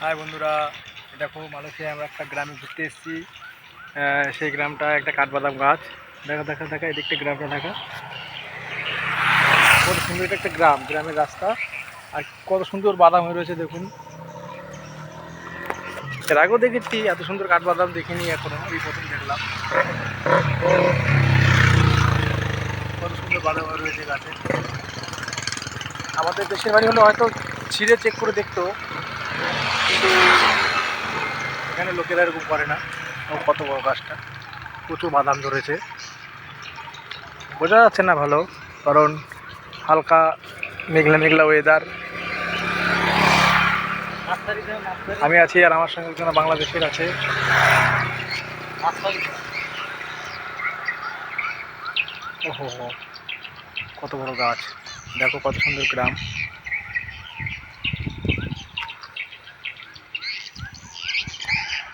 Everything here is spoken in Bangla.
হাই বন্ধুরা, দেখো মালয়েশিয়ায় আমরা একটা গ্রামে ঘুরতে এসেছি। সেই গ্রামটা একটা কাঠবাদাম গাছ। দেখা দেখা দেখা এদিকটা গ্রামটা দেখা, কত সুন্দর। এটা একটা গ্রাম, গ্রামের রাস্তা, আর কত সুন্দর বাদাম হয়ে রয়েছে দেখুন। এর আগেও দেখেছি, এত সুন্দর কাঠবাদাম দেখিনি এখনো, এই প্রথম দেখলাম। কত সুন্দর বাদাম হয়ে রয়েছে গাছে। আমাদের দেশের বাড়ি হলে হয়তো ছিঁড়ে চেক করে দেখতো, কিন্তু এখানে লোকেরা এরকম করে না। কত বড় গাছটা, প্রচুর বাদাম ধরেছে। বোঝা যাচ্ছে না ভালো, কারণ হালকা মেঘলা মেঘলা ওয়েদার। আমি আছি আর আমার সঙ্গে একজন বাংলাদেশের আছে। ওহো, কত বড় গাছ, দেখো কত সুন্দর গ্রাম।